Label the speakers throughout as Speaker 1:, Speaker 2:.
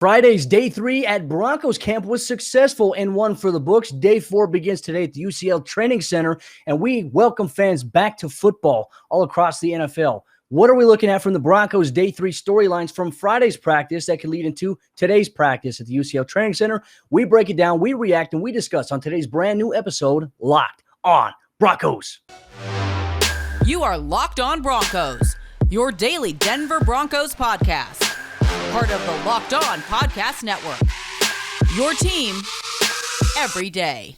Speaker 1: Friday's day 3 at Broncos camp was successful and one for the books. Day 4 begins today at the UCL Training Center, and we welcome fans back to football all across the NFL. What are we looking at from the Broncos' day 3 storylines from Friday's practice that could lead into today's practice at the UCL Training Center? We break it down, we react, and we discuss on today's brand new episode, Locked On Broncos.
Speaker 2: You are Locked On Broncos, your daily Denver Broncos podcast. Part of the Locked On Podcast Network. Your team every day.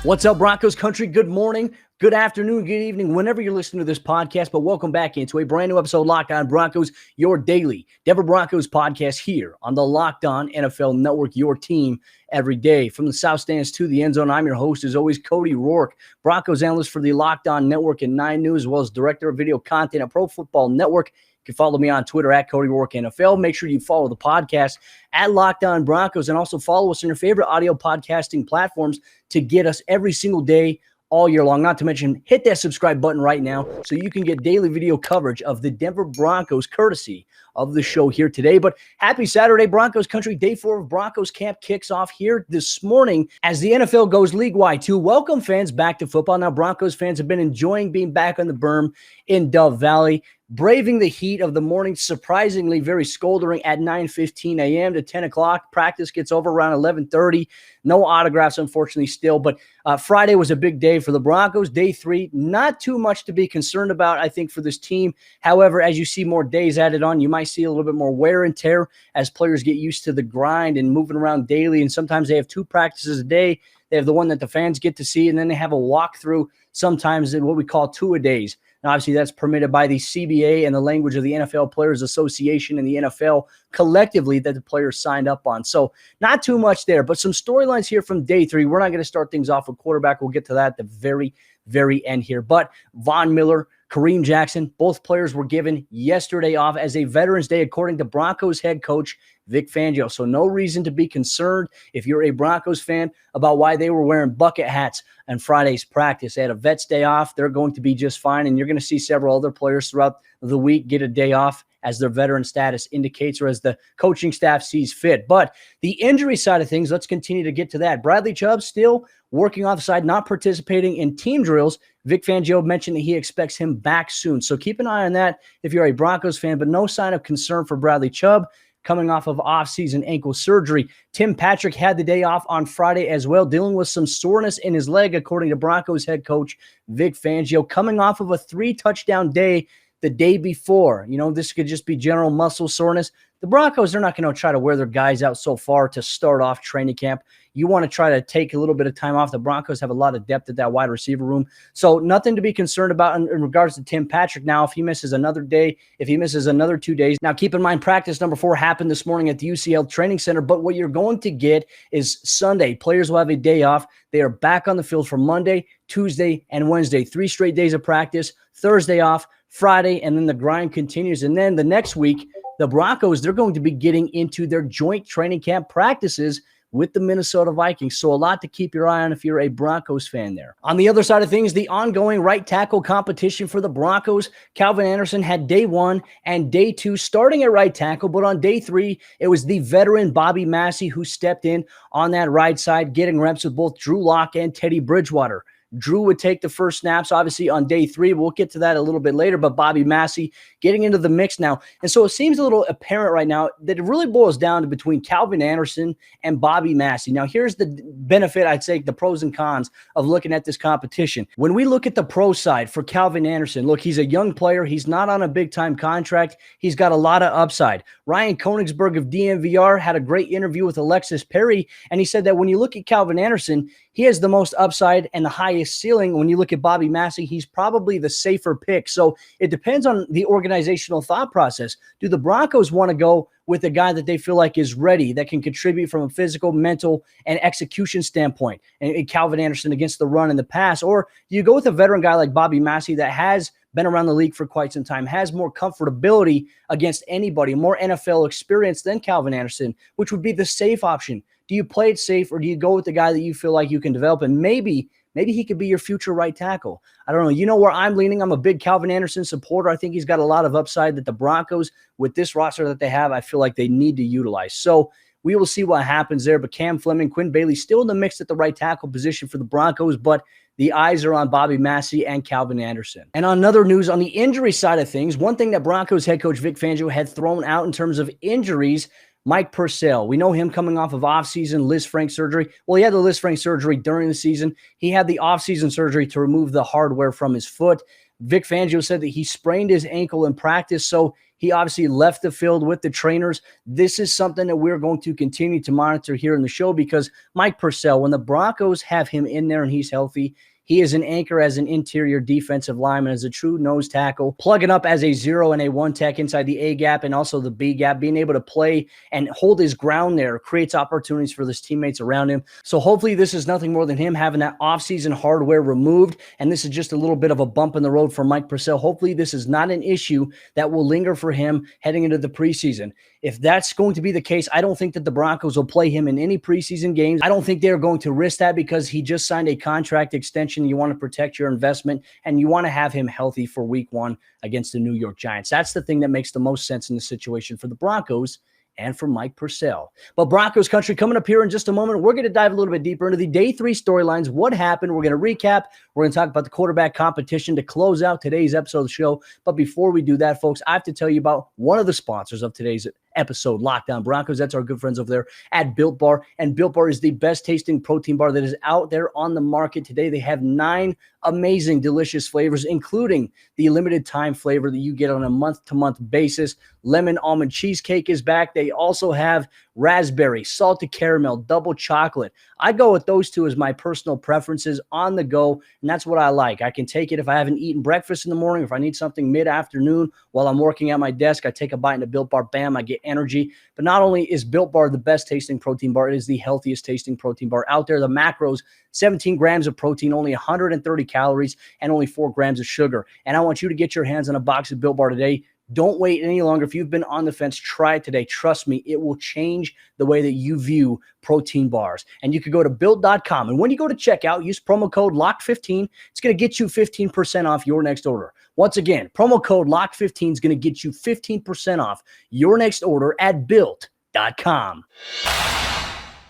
Speaker 1: What's up, Broncos country? Good morning, good afternoon, good evening, whenever you're listening to this podcast. But welcome back into a brand new episode of Locked On Broncos, your daily Denver Broncos podcast here on the Locked On NFL Network, your team every day. From the South Stands to the end zone, I'm your host, as always, Cody Roark, Broncos analyst for the Locked On Network and 9 News, as well as director of video content at Pro Football Network. You can follow me on Twitter at Cody Roark NFL. Make sure you follow the podcast at Locked On Broncos, and also follow us on your favorite audio podcasting platforms to get us every single day all year long. Not to mention, hit that subscribe button right now so you can get daily video coverage of the Denver Broncos courtesy of the show here today. But happy Saturday, Broncos country. Day 4 of Broncos camp kicks off here this morning as the NFL goes league-wide to welcome fans back to football. Now, Broncos fans have been enjoying being back on the berm in Dove Valley, braving the heat of the morning, surprisingly very scoldering at 9:15 a.m. to 10 o'clock. Practice gets over around 11:30. No autographs, unfortunately, still. But Friday was a big day for the Broncos. Day 3, not too much to be concerned about, I think, for this team. However, as you see more days added on, you might see a little bit more wear and tear as players get used to the grind and moving around daily. And sometimes they have 2 practices a day. They have the one that the fans get to see, and then they have a walkthrough sometimes in what we call 2-a-days. Now, obviously, that's permitted by the CBA and the language of the NFL Players Association and the NFL collectively that the players signed up on. So not too much there, but some storylines here from day 3. We're not going to start things off with quarterback. We'll get to that at the very, very end here. But Von Miller, Kareem Jackson, both players were given yesterday off as a Veterans Day, according to Broncos head coach Vic Fangio. So no reason to be concerned if you're a Broncos fan about why they were wearing bucket hats on Friday's practice. They had a Vets Day off. They're going to be just fine, and you're going to see several other players throughout the week get a day off as their veteran status indicates or as the coaching staff sees fit. But the injury side of things, let's continue to get to that. Bradley Chubb still working offside, not participating in team drills. Vic Fangio mentioned that he expects him back soon. So keep an eye on that if you're a Broncos fan, but no sign of concern for Bradley Chubb coming off of off-season ankle surgery. Tim Patrick had the day off on Friday as well, dealing with some soreness in his leg, according to Broncos head coach Vic Fangio, coming off of a 3-touchdown day the day before. You know, this could just be general muscle soreness. The Broncos, they're not going to try to wear their guys out so far to start off training camp. You want to try to take a little bit of time off. The Broncos have a lot of depth at that wide receiver room. So nothing to be concerned about in regards to Tim Patrick. Now, if he misses another day, if he misses another 2 days. Now, keep in mind, practice number 4 happened this morning at the UCL Training Center. But what you're going to get is Sunday. Players will have a day off. They are back on the field for Monday, Tuesday, and Wednesday. 3 straight days of practice. Thursday off, Friday, and then the grind continues. And then the next week, the Broncos, they're going to be getting into their joint training camp practices with the Minnesota Vikings. So a lot to keep your eye on if you're a Broncos fan there. On the other side of things, the ongoing right tackle competition for the Broncos. Calvin Anderson had day 1 and day 2 starting at right tackle, but on day 3, it was the veteran Bobby Massey who stepped in on that right side, getting reps with both Drew Lock and Teddy Bridgewater. Drew would take the first snaps, obviously, on day 3. We'll get to that a little bit later, but Bobby Massey getting into the mix now. And so it seems a little apparent right now that it really boils down to between Calvin Anderson and Bobby Massey. Now, here's the benefit, I'd say, the pros and cons of looking at this competition. When we look at the pro side for Calvin Anderson, look, he's a young player. He's not on a big-time contract. He's got a lot of upside. Ryan Koenigsberg of DNVR had a great interview with Alexis Perry, and he said that when you look at Calvin Anderson, he has the most upside and the highest ceiling. When you look at Bobby Massey, he's probably the safer pick. So it depends on the organizational thought process. Do the Broncos want to go with a guy that they feel like is ready, that can contribute from a physical, mental, and execution standpoint, and Calvin Anderson against the run and the pass? Or do you go with a veteran guy like Bobby Massey that has been around the league for quite some time, has more comfortability against anybody, more NFL experience than Calvin Anderson, which would be the safe option? Do you play it safe, or do you go with the guy that you feel like you can develop and maybe maybe he could be your future right tackle. I don't know. You know where I'm leaning? I'm a big Calvin Anderson supporter. I think he's got a lot of upside that the Broncos, with this roster that they have, I feel like they need to utilize. So we will see what happens there. But Cam Fleming, Quinn Bailey still in the mix at the right tackle position for the Broncos, but the eyes are on Bobby Massey and Calvin Anderson. And on another news, on the injury side of things, one thing that Broncos head coach Vic Fangio had thrown out in terms of injuries, Mike Purcell. We know him coming off of offseason Lisfranc surgery. Well, he had the Lisfranc surgery during the season. He had the offseason surgery to remove the hardware from his foot. Vic Fangio said that he sprained his ankle in practice, so he obviously left the field with the trainers. This is something that we're going to continue to monitor here in the show because Mike Purcell, when the Broncos have him in there and he's healthy, he is an anchor as an interior defensive lineman, as a true nose tackle, plugging up as a 0 and a 1 tech inside the A gap and also the B gap, being able to play and hold his ground there creates opportunities for his teammates around him. So hopefully this is nothing more than him having that offseason hardware removed, and this is just a little bit of a bump in the road for Mike Purcell. Hopefully this is not an issue that will linger for him heading into the preseason. If that's going to be the case, I don't think that the Broncos will play him in any preseason games. I don't think they're going to risk that because he just signed a contract extension. You want to protect your investment, and you want to have him healthy for week 1 against the New York Giants. That's the thing that makes the most sense in the situation for the Broncos and for Mike Purcell. But Broncos country, coming up here in just a moment, we're going to dive a little bit deeper into the day 3 storylines. What happened? We're going to recap. We're going to talk about the quarterback competition to close out today's episode of the show. But before we do that, folks, I have to tell you about one of the sponsors of today's episode, Locked On Broncos. That's our good friends over there at Built Bar. And Built Bar is the best tasting protein bar that is out there on the market today. They have 9 amazing, delicious flavors, including the limited time flavor that you get on a month-to-month basis. Lemon almond cheesecake is back. They also have raspberry, salted caramel, double chocolate. I go with those 2 as my personal preferences on the go, and that's what I like. I can take it if I haven't eaten breakfast in the morning, if I need something mid-afternoon while I'm working at my desk, I take a bite in a Built Bar, bam, I get energy. But not only is Built Bar the best tasting protein bar, it is the healthiest tasting protein bar out there. The macros, 17 grams of protein, only 130 calories, and only 4 grams of sugar. And I want you to get your hands on a box of Built Bar today. Don't wait any longer. If you've been on the fence, try it today. Trust me, it will change the way that you view protein bars. And you can go to Built.com. And when you go to checkout, use promo code LOCK15. It's going to get you 15% off your next order. Once again, promo code LOCK15 is going to get you 15% off your next order at Built.com.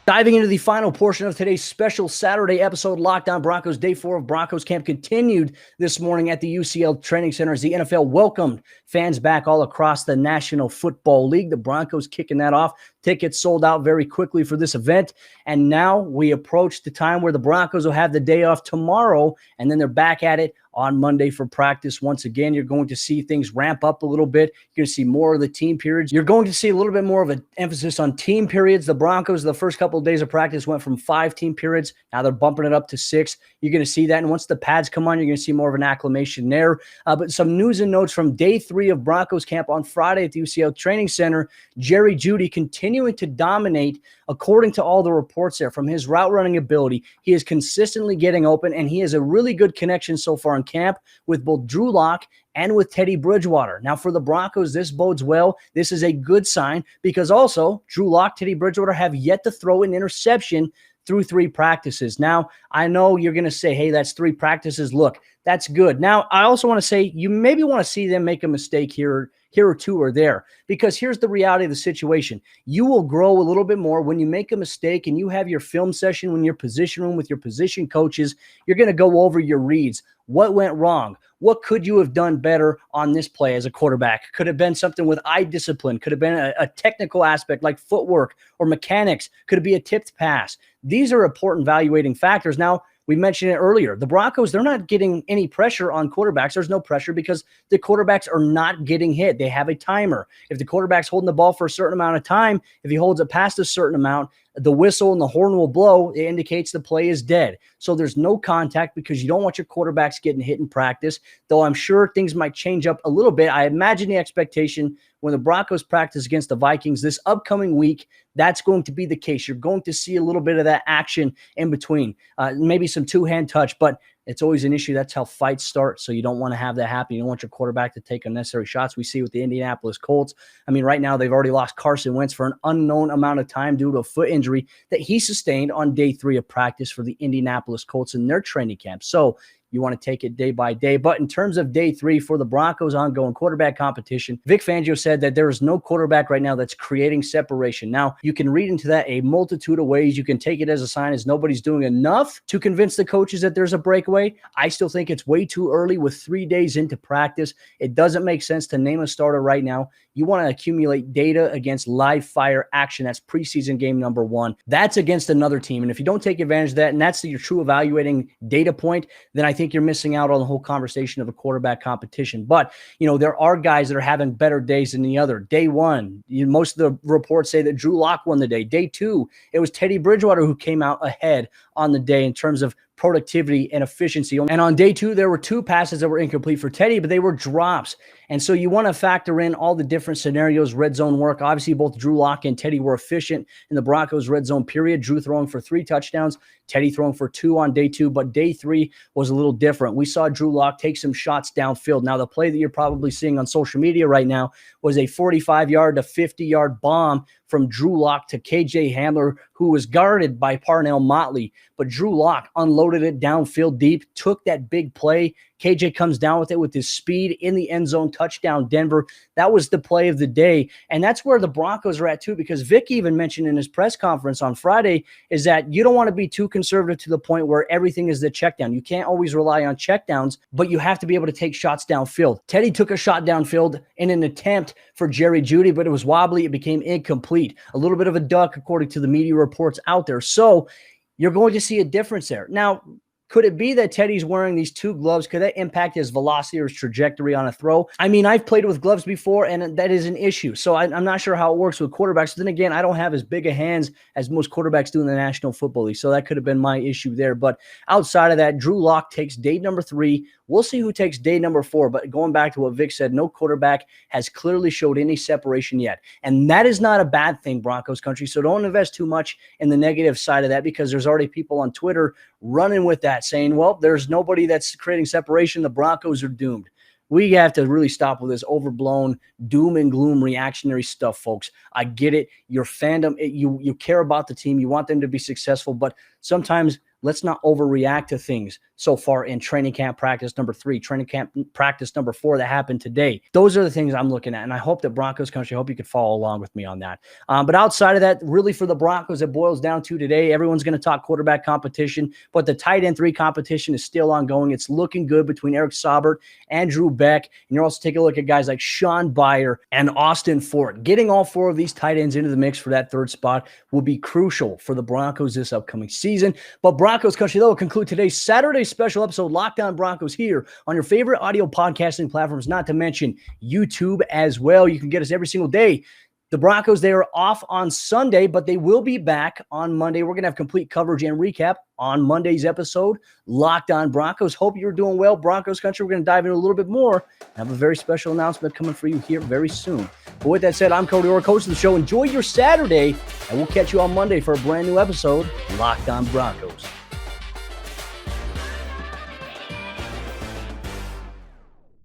Speaker 1: Diving into the final portion of today's special Saturday episode, Locked On Broncos, Day 4 of Broncos Camp continued this morning at the UCL Training Center as the NFL welcomed fans back all across the National Football League. The Broncos kicking that off. Tickets sold out very quickly for this event. And now we approach the time where the Broncos will have the day off tomorrow, and then they're back at it on Monday for practice. Once again, you're going to see things ramp up a little bit. You're going to see more of the team periods. You're going to see a little bit more of an emphasis on team periods. The Broncos, the first couple of days of practice went from 5 team periods. Now they're bumping it up to 6. You're going to see that. And once the pads come on, you're going to see more of an acclimation there. But some news and notes from day 3 of Broncos camp on Friday at the UCL Training Center. Jerry Jeudy continuing to dominate according to all the reports there. From his route running ability, he is consistently getting open, and he has a really good connection so far in camp with both Drew Lock and with Teddy Bridgewater. Now for the Broncos, this bodes well. This is a good sign because also Drew Lock, Teddy Bridgewater have yet to throw an interception through 3 practices. Now, I know you're going to say, hey, that's 3 practices. Look, that's good. Now, I also want to say you maybe want to see them make a mistake here or 2 or there, because here's the reality of the situation. You will grow a little bit more when you make a mistake and you have your film session when your position room with your position coaches. You're going to go over your reads. What went wrong? What could you have done better on this play as a quarterback? Could have been something with eye discipline. Could have been a technical aspect like footwork or mechanics. Could it be a tipped pass? These are important evaluating factors. Now, we mentioned it earlier. The Broncos, they're not getting any pressure on quarterbacks. There's no pressure because the quarterbacks are not getting hit. They have a timer. If the quarterback's holding the ball for a certain amount of time, if he holds it past a certain amount, the whistle and the horn will blow. It indicates the play is dead. So there's no contact because you don't want your quarterbacks getting hit in practice, though I'm sure things might change up a little bit. I imagine the expectation when the Broncos practice against the Vikings this upcoming week, that's going to be the case. You're going to see a little bit of that action in between, maybe some two-hand touch, but It's always an issue. That's how fights start. So you don't want to have that happen. You don't want your quarterback to take unnecessary shots. We see with the Indianapolis Colts. I mean, right now they've already lost Carson Wentz for an unknown amount of time due to a foot injury that he sustained on day 3 of practice for the Indianapolis Colts in their training camp. So you want to take it day by day. But in terms of day 3 for the Broncos' ongoing quarterback competition, Vic Fangio said that there is no quarterback right now that's creating separation. Now, you can read into that a multitude of ways. You can take it as a sign as nobody's doing enough to convince the coaches that there's a breakaway. I still think it's way too early with 3 days into practice. It doesn't make sense to name a starter right now. You want to accumulate data against live fire action. That's preseason game number 1. That's against another team. And if you don't take advantage of that, and that's your true evaluating data point, then I think you're missing out on the whole conversation of a quarterback competition. But, there are guys that are having better days than the other. Day 1, most of the reports say that Drew Lock won the day. Day 2, it was Teddy Bridgewater who came out ahead on the day in terms of productivity and efficiency. And on day 2, there were 2 passes that were incomplete for Teddy, but they were drops. And so you want to factor in all the different scenarios, red zone work. Obviously, both Drew Lock and Teddy were efficient in the Broncos' red zone period. Drew throwing for 3 touchdowns, Teddy throwing for 2 on day 2, but day 3 was a little different. We saw Drew Lock take some shots downfield. Now, the play that you're probably seeing on social media right now was a 45-yard to 50-yard bomb from Drew Lock to KJ Hamler, who was guarded by Parnell Motley. But Drew Lock unloaded it downfield deep, took that big play. KJ comes down with it with his speed in the end zone, touchdown Denver. That was the play of the day. And that's where the Broncos are at too, because Vic even mentioned in his press conference on Friday is that you don't want to be too conservative to the point where everything is the check down. You can't always rely on check downs, but you have to be able to take shots downfield. Teddy took a shot downfield in an attempt for Jerry Jeudy, but it was wobbly. It became incomplete. A little bit of a duck, according to the media reports out there. So you're going to see a difference there. Now, could it be that Teddy's wearing these 2 gloves? Could that impact his velocity or his trajectory on a throw? I mean, I've played with gloves before, and that is an issue. So I'm not sure how it works with quarterbacks. Then again, I don't have as big a hands as most quarterbacks do in the National Football League. So that could have been my issue there. But outside of that, Drew Lock takes day number 3. We'll see who takes day number 4. But going back to what Vic said, no quarterback has clearly showed any separation yet. And that is not a bad thing, Broncos country. So don't invest too much in the negative side of that, because there's already people on Twitter running with that, saying, well, there's nobody that's creating separation. The Broncos are doomed. We have to really stop with this overblown doom and gloom reactionary stuff, folks. I get it. Your fandom, you care about the team. You want them to be successful, but sometimes let's not overreact to things so far in training camp practice number 3, training camp practice number 4 that happened today. Those are the things I'm looking at, and I hope that Broncos country, I hope you could follow along with me on that. But outside of that, really for the Broncos, it boils down to today, everyone's going to talk quarterback competition, but the tight end 3 competition is still ongoing. It's looking good between Eric Saubert and Drew Beck, and you're also taking a look at guys like Sean Byer and Austin Fort. Getting all 4 of these tight ends into the mix for that 3rd spot will be crucial for the Broncos this upcoming season. But Broncos country, that will conclude today's Saturday special episode, Locked On Broncos, here on your favorite audio podcasting platforms, not to mention YouTube as well. You can get us every single day. The Broncos, they are off on Sunday, but they will be back on Monday. We're going to have complete coverage and recap on Monday's episode, Locked On Broncos. Hope you're doing well, Broncos country. We're going to dive in a little bit more. I have a very special announcement coming for you here very soon. But with that said, I'm Cody Roark, host of the show. Enjoy your Saturday, and we'll catch you on Monday for a brand new episode, Locked On Broncos.